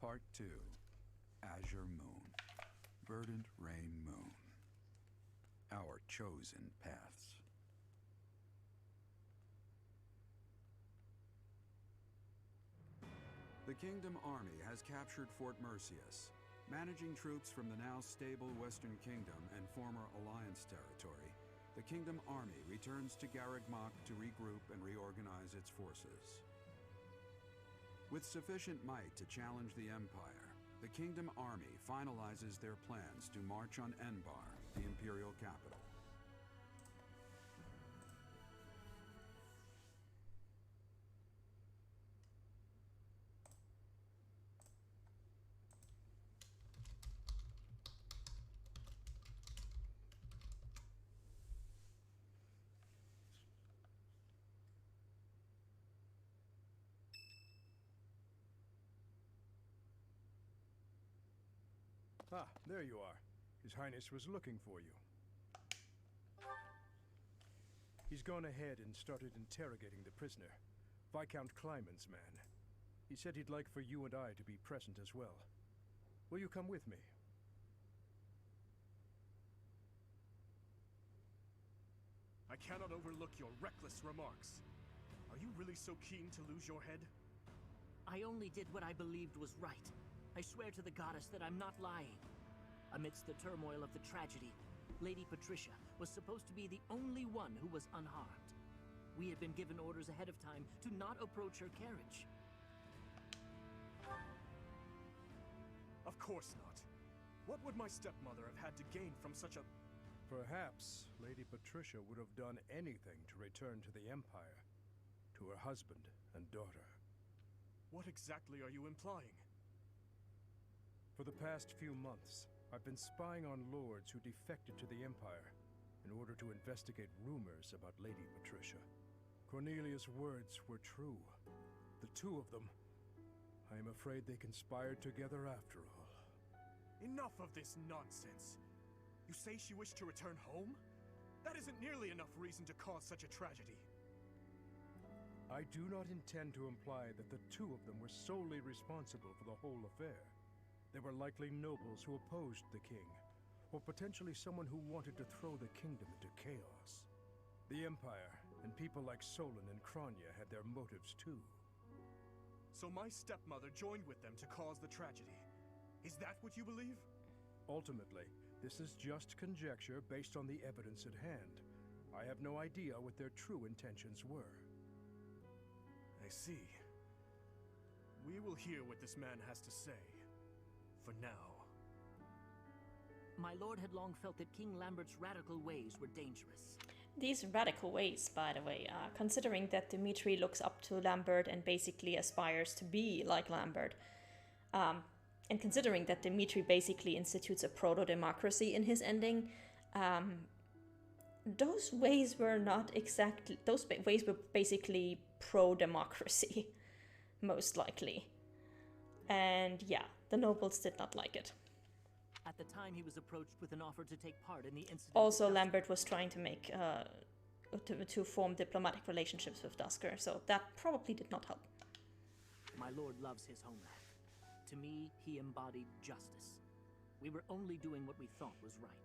Part 2. Azure Moon. Verdant Rain Moon. Our chosen paths. The Kingdom Army has captured Fort Mercius. Managing troops from the now stable Western Kingdom and former Alliance territory, the Kingdom Army returns to Garreg-Mach to regroup and reorganize its forces. With sufficient might to challenge the Empire, the Kingdom Army finalizes their plans to march on Enbar, the Imperial capital. Ah, there you are. His Highness was looking for you. He's gone ahead and started interrogating the prisoner, Viscount Kleiman's man. He said he'd like for you and I to be present as well. Will you come with me? I cannot overlook your reckless remarks. Are you really so keen to lose your head? I only did what I believed was right. I swear to the goddess that I'm not lying. Amidst the turmoil of the tragedy, Lady Patricia was supposed to be the only one who was unharmed. We had been given orders ahead of time to not approach her carriage. Of course not. What would my stepmother have had to gain from such a... Perhaps Lady Patricia would have done anything to return to the Empire, to her husband and daughter. What exactly are you implying? For the past few months, I've been spying on lords who defected to the Empire in order to investigate rumors about Lady Patricia. Cornelia's words were true. The two of them, I am afraid they conspired together after all. Enough of this nonsense. You say she wished to return home? That isn't nearly enough reason to cause such a tragedy. I do not intend to imply that the two of them were solely responsible for the whole affair. They were likely nobles who opposed the king, or potentially someone who wanted to throw the kingdom into chaos. The Empire and people like Solon and Kranya had their motives too. So my stepmother joined with them to cause the tragedy. Is that what you believe? Ultimately, this is just conjecture based on the evidence at hand. I have no idea what their true intentions were. I see. We will hear what this man has to say. For now. My lord had long felt that King Lambert's radical ways were dangerous. These radical ways, by the way, considering that Dimitri looks up to Lambert and basically aspires to be like Lambert, and considering that Dimitri basically institutes a proto-democracy in his ending, those ways were not exactly... Those ways were basically pro-democracy, most likely. And yeah, the nobles did not like it. At the time, he was approached with an offer to take part in the incident. Also, Lambert was trying to make to form diplomatic relationships with Dusker, so that probably did not help. My lord loves his homeland. To me, he embodied justice. We were only doing what we thought was right.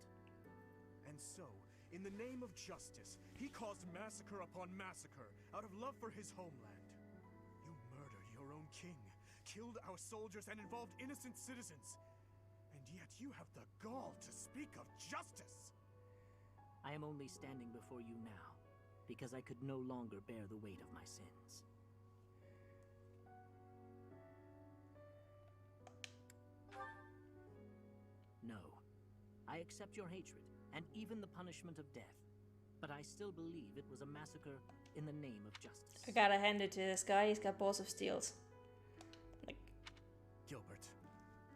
And so, in the name of justice, he caused massacre upon massacre out of love for his homeland. You murdered your own king, killed our soldiers, and involved innocent citizens. And yet you have the gall to speak of justice! I am only standing before you now, because I could no longer bear the weight of my sins. No. I accept your hatred, and even the punishment of death. But I still believe it was a massacre in the name of justice. I gotta hand it to this guy, he's got balls of steels. Like, Gilbert,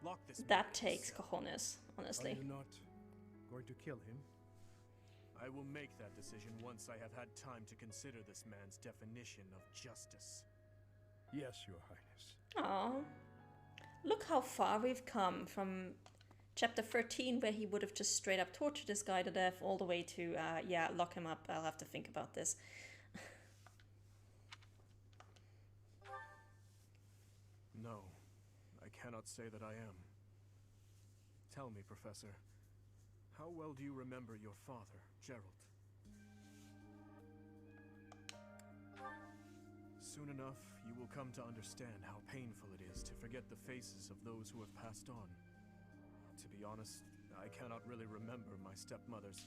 lock this man that in takes cell. cojones, honestly. Are you not going to kill him? I will make that decision once I have had time to consider this man's definition of justice. Yes, Your Highness. Aww. Look how far we've come from chapter 13, where he would have just straight up tortured this guy to death, all the way to, yeah, lock him up. I'll have to think about this. No, I cannot say that I am. Tell me, Professor, how well do you remember your father, Gerald? Soon enough, you will come to understand how painful it is to forget the faces of those who have passed on. To be honest, I cannot really remember my stepmother's...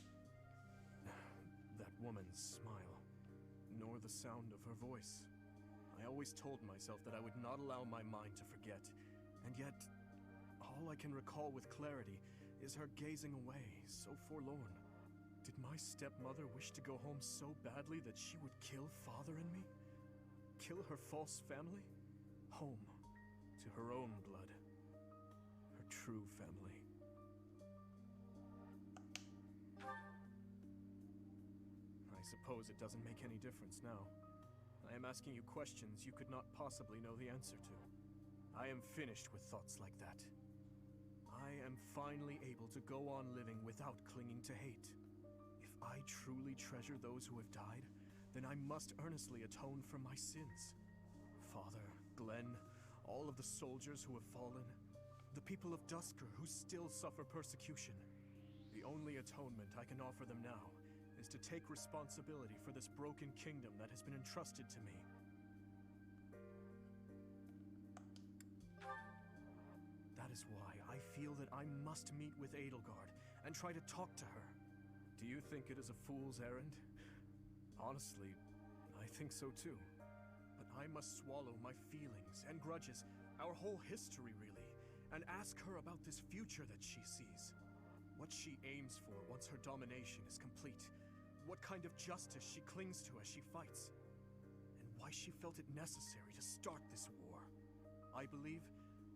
that woman's smile, nor the sound of her voice. I always told myself that I would not allow my mind to forget, and yet, all I can recall with clarity is her gazing away, so forlorn. Did my stepmother wish to go home so badly that she would kill Father and me? Kill her false family? Home, to her own blood. Her true family. I suppose it doesn't make any difference now. I am asking you questions you could not possibly know the answer to. I am finished with thoughts like that. I am finally able to go on living without clinging to hate. If I truly treasure those who have died, then I must earnestly atone for my sins. Father, Glenn, all of the soldiers who have fallen, the people of Dusker who still suffer persecution. The only atonement I can offer them now is to take responsibility for this broken kingdom that has been entrusted to me. That is why I feel that I must meet with Edelgard and try to talk to her. Do you think it is a fool's errand? Honestly, I think so too. But I must swallow my feelings and grudges, our whole history really, and ask her about this future that she sees. What she aims for once her domination is complete. What kind of justice she clings to as she fights. And why she felt it necessary to start this war. I believe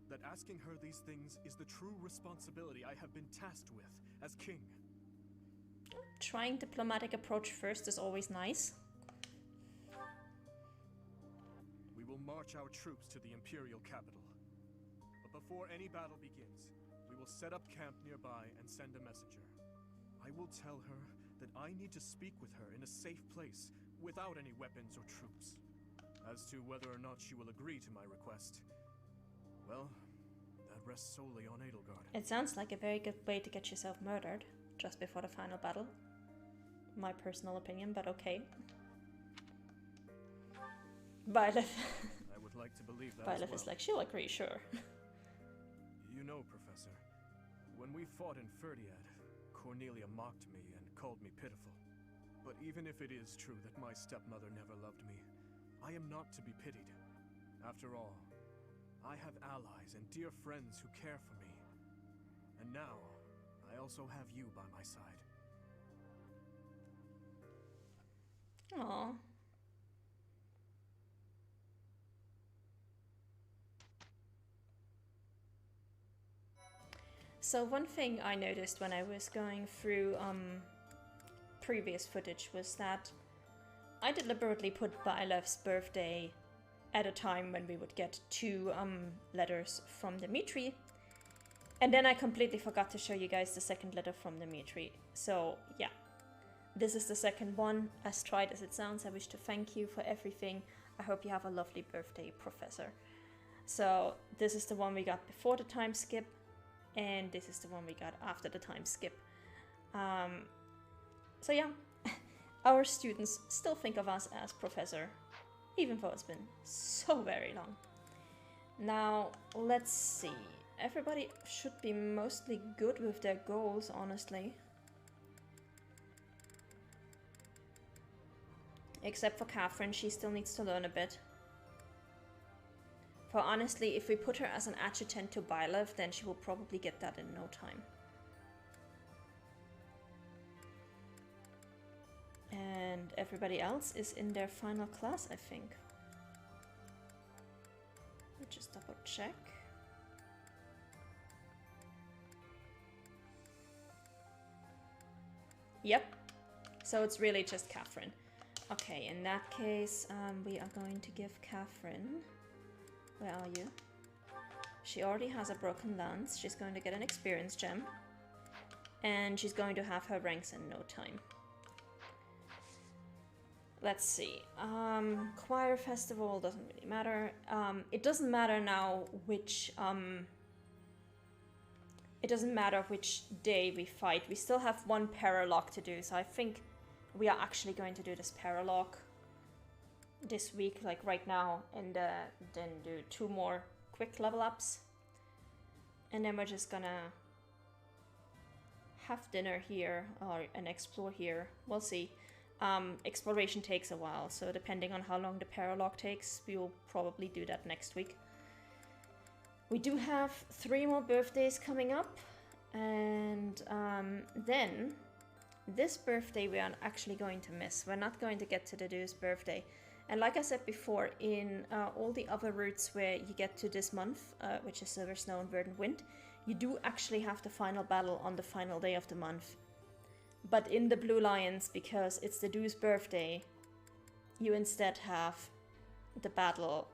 that asking her these things is the true responsibility I have been tasked with as king. Trying diplomatic approach first is always nice. We will march our troops to the Imperial capital. But before any battle begins, we will set up camp nearby and send a messenger. I will tell her that I need to speak with her in a safe place, without any weapons or troops. As to whether or not she will agree to my request, well, that rests solely on Edelgard. It sounds like a very good way to get yourself murdered, just before the final battle. My personal opinion, but okay. Byleth. I would like to believe that Byleth as well. is like, she'll agree, sure. You know, Professor, when we fought in Ferdiad, Cornelia mocked me and called me pitiful. But even if it is true that my stepmother never loved me, I am not to be pitied. After all, I have allies and dear friends who care for me. And now, I also have you by my side. Aww. So one thing I noticed when I was going through previous footage was that I deliberately put Byleth's birthday at a time when we would get 2 letters from Dimitri, and then I completely forgot to show you guys the second letter from Dimitri. So yeah, this is the second one. As tried as it sounds, I wish to thank you for everything. I hope you have a lovely birthday, Professor. So this is the one we got before the time skip, and this is the one we got after the time skip. So yeah, our students still think of us as Professor, even though it's been so very long. Now, let's see. Everybody should be mostly good with their goals, honestly. Except for Catherine, she still needs to learn a bit. For honestly, if we put her as an adjutant to Byleth, then she will probably get that in no time. And everybody else is in their final class, I think. Let me just double check. Yep. So it's really just Catherine. Okay, in that case, we are going to give Catherine... Where are you? She already has a broken lance. She's going to get an experience gem. And she's going to have her ranks in no time. Let's see. Choir festival doesn't really matter. It doesn't matter now which it doesn't matter which day we fight. We still have one paralogue to do, so I think we are actually going to do this paralogue this week, like right now, and then do 2 more quick level ups. And then we're just gonna have dinner here and explore here. We'll see. Exploration takes a while, so depending on how long the paralogue takes, we will probably do that next week. We do have 3 more birthdays coming up, and then this birthday we are actually going to miss. We're not going to get to the Deu's birthday. And like I said before, in all the other routes where you get to this month, which is Silver Snow and Verdant Wind, you do actually have the final battle on the final day of the month. But in the Blue Lions, because it's the Deu's birthday, you instead have the battle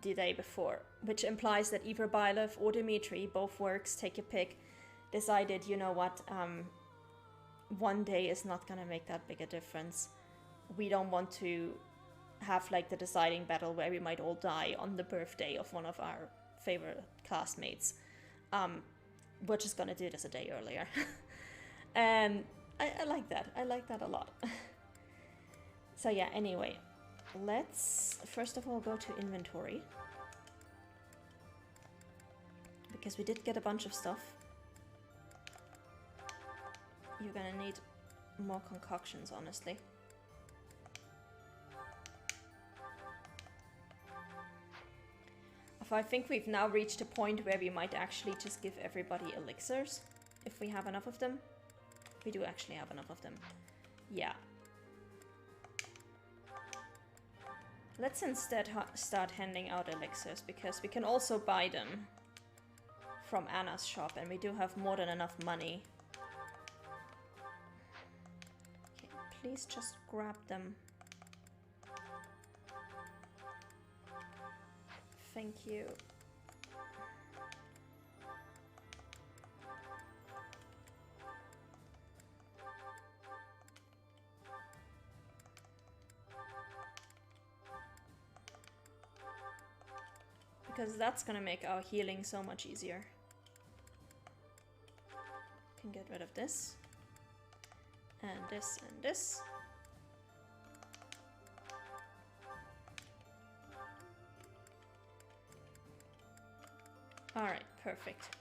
the day before, which implies that either Byleth or Dimitri, both works, take your pick, decided, you know what, one day is not gonna make that big a difference. We don't want to have like the deciding battle where we might all die on the birthday of one of our favorite classmates. We're just gonna do this a day earlier. And I like that. I like that a lot. So yeah, anyway, let's first of all go to inventory, because we did get a bunch of stuff. You're gonna need more concoctions, honestly. I think we've now reached a point where we might actually just give everybody elixirs, if we have enough of them. We do actually have enough of them. Yeah. Let's instead start handing out elixirs, because we can also buy them from Anna's shop, and we do have more than enough money. Okay, please just grab them. Thank you. Because that's gonna make our healing so much easier. Can get rid of this. And this and this. Alright, perfect.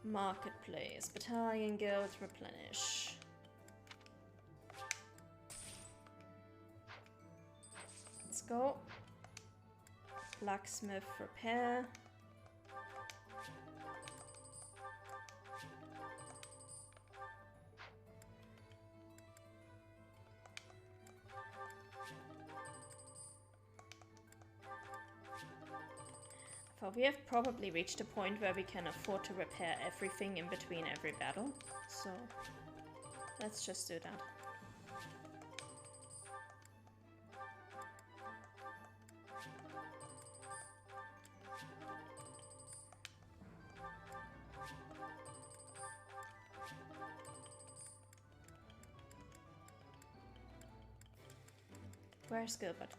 Marketplace, battalion guild, replenish. Let's go. Blacksmith, repair. But we have probably reached a point where we can afford to repair everything in between every battle, so let's just do that. Where's Gilbert?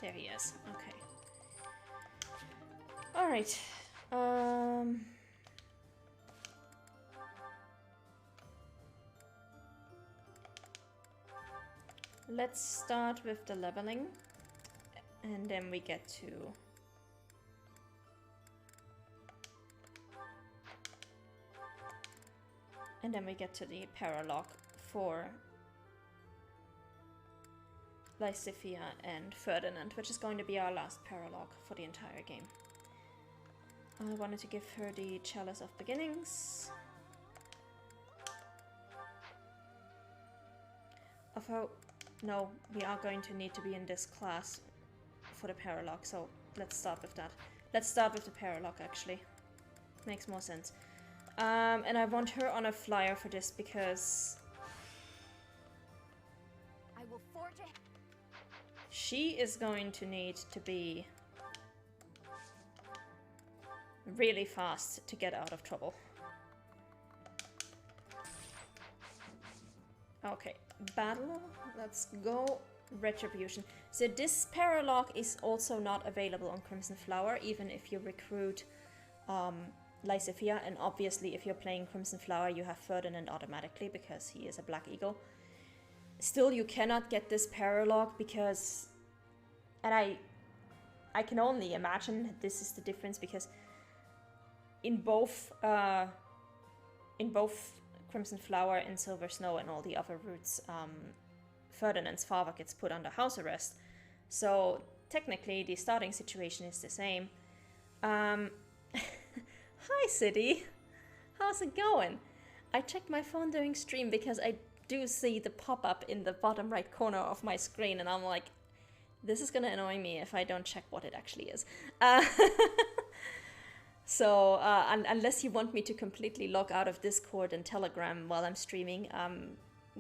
There he is. Okay. Alright. Let's start with the leveling, and then we get to the paralogue for Lysithia and Ferdinand, which is going to be our last paralogue for the entire game. I wanted to give her the Chalice of Beginnings. Although, no, we are going to need to be in this class for the paralogue, so let's start with that. Let's start with the paralogue, actually. Makes more sense. And I want her on a flyer for this because I will forge ahead. She is going to need to be really fast to get out of trouble. Okay, battle. Let's go. Retribution. So this paralogue is also not available on Crimson Flower, even if you recruit Lysithea, and obviously if you're playing Crimson Flower you have Ferdinand automatically because he is a Black Eagle. Still, you cannot get this paralogue because, and I can only imagine this is the difference, because in both Crimson Flower and Silver Snow and all the other routes, Ferdinand's father gets put under house arrest. So technically the starting situation is the same. Hi City, how's it going? I checked my phone during stream because I do see the pop-up in the bottom right corner of my screen, and I'm like, this is gonna annoy me if I don't check what it actually is. So unless you want me to completely log out of Discord and Telegram while I'm streaming,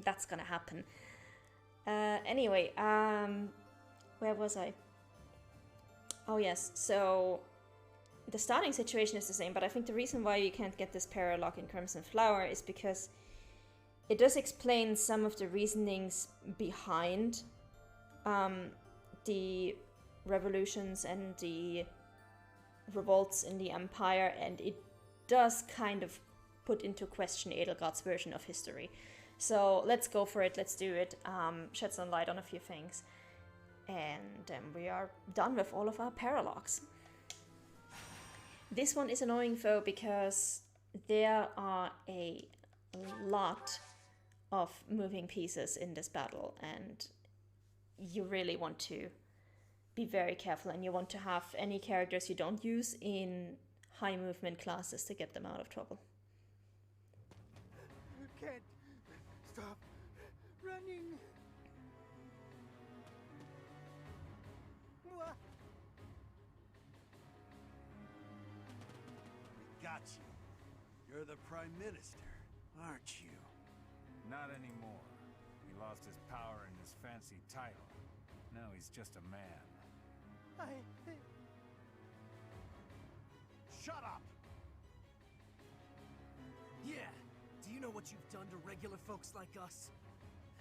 that's gonna happen. Anyway, where was I? Oh yes, so the starting situation is the same, but I think the reason why you can't get this paralogue in Crimson Flower is because it does explain some of the reasonings behind the revolutions and the revolts in the Empire, and it does kind of put into question Edelgard's version of history. So let's go for it, let's do it, shed some light on a few things, and then we are done with all of our paralogues. This one is annoying though because there are a lot of moving pieces in this battle, and you really want to be very careful, and you want to have any characters you don't use in high movement classes to get them out of trouble. You can't stop running. What? We got you. You're the Prime Minister, aren't you? Not anymore. He lost his power and his fancy title. Now he's just a man. Shut up! Yeah, do you know what you've done to regular folks like us?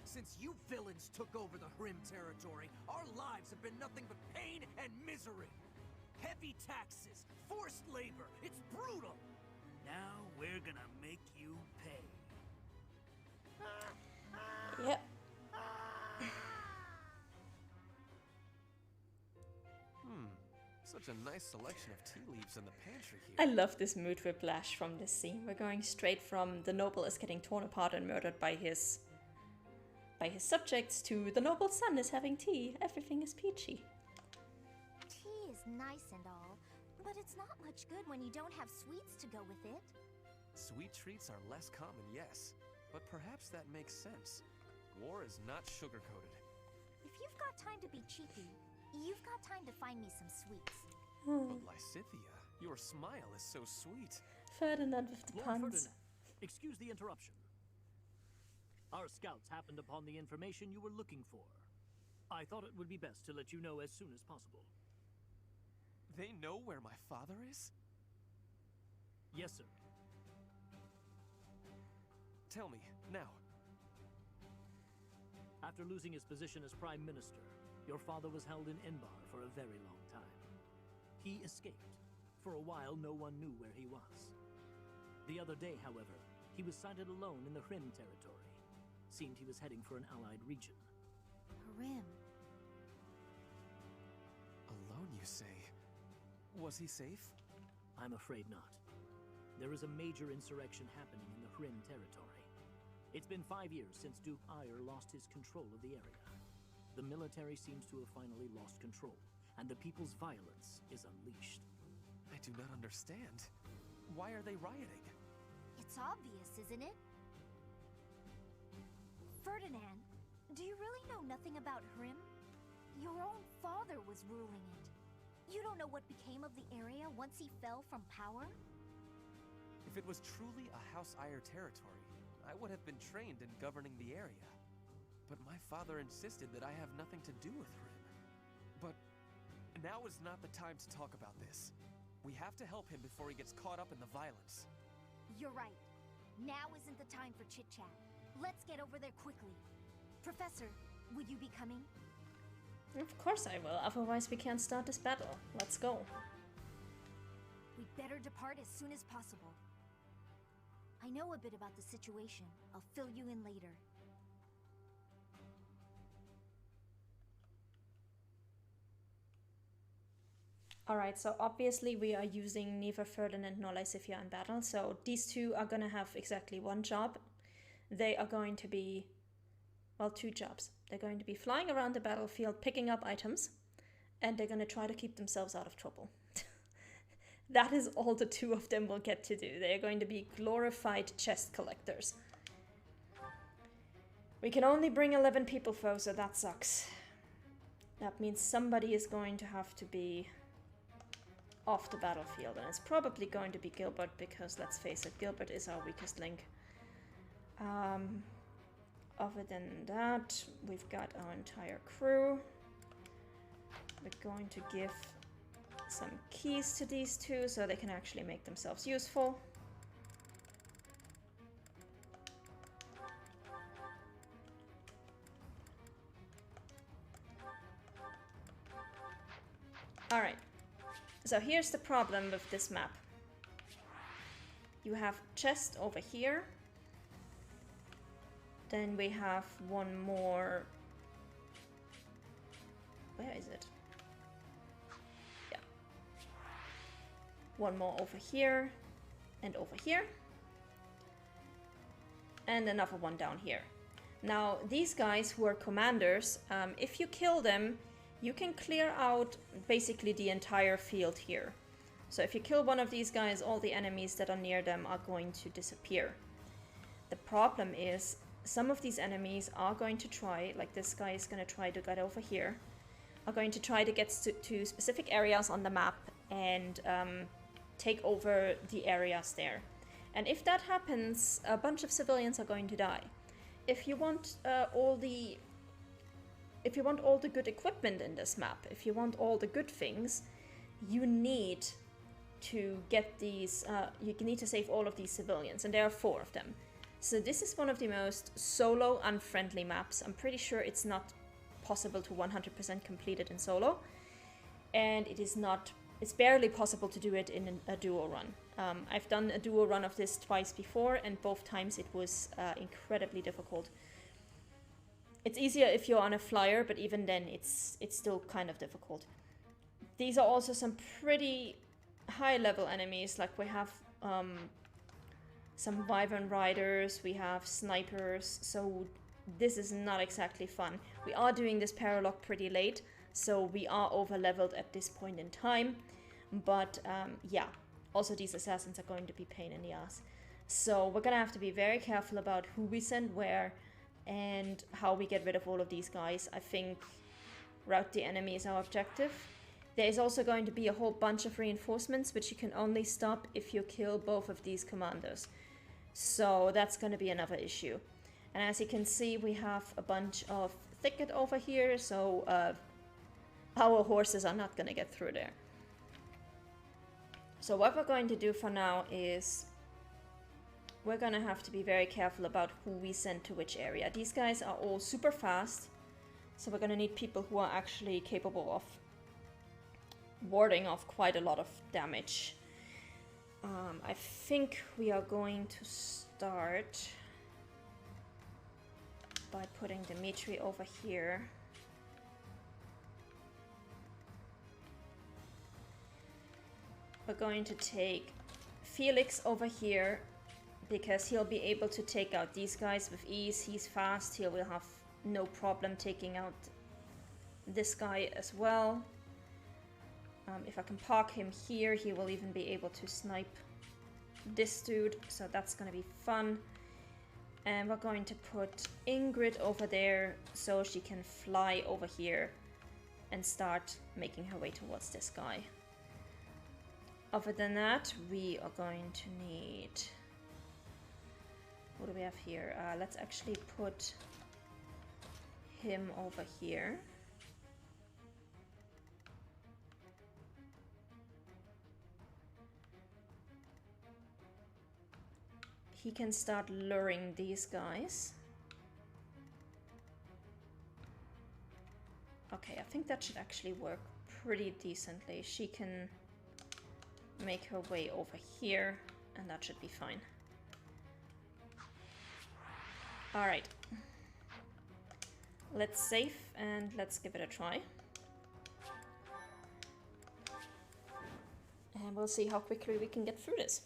Since you villains took over the Hrim territory, our lives have been nothing but pain and misery. Heavy taxes, forced labor, it's brutal. Now we're gonna make you pay. Yep. Such a nice selection of tea leaves in the pantry here. I love this mood whiplash from this scene. We're going straight from the noble is getting torn apart and murdered by his subjects to the noble's son is having tea. Everything is peachy. Tea is nice and all, but it's not much good when you don't have sweets to go with it. Sweet treats are less common, yes, but perhaps that makes sense. War is not sugar-coated. If you've got time to be cheeky, you've got time to find me some sweets. But Lysithea, your smile is so sweet. Ferdinand with the Lord puns. Ferdinand, excuse the interruption. Our scouts happened upon the information you were looking for. I thought it would be best to let you know as soon as possible. They know where my father is? Yes, sir. Tell me, now. After losing his position as Prime Minister, your father was held in Enbar for a very long time. He escaped. For a while, no one knew where he was. The other day, however, he was sighted alone in the Hrim territory. Seemed he was heading for an allied region. Hrim. Alone, you say? Was he safe? I'm afraid not. There is a major insurrection happening in the Hrim territory. It's been 5 years since Duke Ire lost his control of the area. The military seems to have finally lost control, and the people's violence is unleashed. I do not understand. Why are they rioting? It's obvious, isn't it? Ferdinand, do you really know nothing about Hrim? Your own father was ruling it. You don't know what became of the area once he fell from power? If it was truly a House Ire territory, I would have been trained in governing the area. But my father insisted that I have nothing to do with Hrim. But now is not the time to talk about this. We have to help him before he gets caught up in the violence. You're right. Now isn't the time for chit-chat. Let's get over there quickly. Professor, would you be coming? Of course I will, otherwise we can't start this battle. Let's go. We'd better depart as soon as possible. I know a bit about the situation. I'll fill you in later. Alright, so obviously we are using neither Ferdinand nor Lysithea in battle, so these two are gonna have exactly one job. They are going to be, well, two jobs. They're going to be flying around the battlefield, picking up items, and they're gonna try to keep themselves out of trouble. That is all the two of them will get to do. They are going to be glorified chest collectors. We can only bring 11 people though, so that sucks. That means somebody is going to have to be off the battlefield, and it's probably going to be Gilbert, because let's face it, Gilbert is our weakest link. Other than that, we've got our entire crew. We're going to give some keys to these two so they can actually make themselves useful. Alright. So here's the problem with this map. You have chest over here. Then we have one more. Where is it? Yeah. One more over here and over here. And another one down here. Now, these guys who are commanders, if you kill them, you can clear out basically the entire field here. So if you kill one of these guys, all the enemies that are near them are going to disappear. The problem is, some of these enemies are going to try, like this guy is going to try to get over here, are going to try to get to specific areas on the map and take over the areas there. And if that happens, a bunch of civilians are going to die. If you want all the good equipment in this map, if you want all the good things, you need to get these, you need to save all of these civilians, and there are 4 of them. So this is one of the most solo unfriendly maps. I'm pretty sure it's not possible to 100% complete it in solo, and it's barely possible to do it in a duo run. I've done a duo run of this twice before, and both times it was incredibly difficult. It's easier if you're on a flyer, but even then it's still kind of difficult. These are also some pretty high level enemies, like we have some wyvern riders, we have snipers, so this is not exactly fun. We are doing this paralogue pretty late, so we are over leveled at this point in time, but yeah, also these assassins are going to be pain in the ass. So we're gonna have to be very careful about who we send where and how we get rid of all of these guys. I think rout the enemy is our objective. There is also going to be a whole bunch of reinforcements, which you can only stop if you kill both of these commanders. So that's going to be another issue. And as you can see, we have a bunch of thicket over here, so our horses are not going to get through there. So what we're going to do for now is we're going to have to be very careful about who we send to which area. These guys are all super fast, so we're going to need people who are actually capable of warding off quite a lot of damage. I think we are going to start by putting Dimitri over here. We're going to take Felix over here because he'll be able to take out these guys with ease. He's fast, he will have no problem taking out this guy as well. If I can park him here, he will even be able to snipe this dude, so that's gonna be fun. And we're going to put Ingrid over there so she can fly over here and start making her way towards this guy. Other than that, we are going to need... what do we have here? Let's actually put him over here. He can start luring these guys. Okay, I think that should actually work pretty decently. She can make her way over here, and that should be fine. Alright. Let's save and let's give it a try. And we'll see how quickly we can get through this.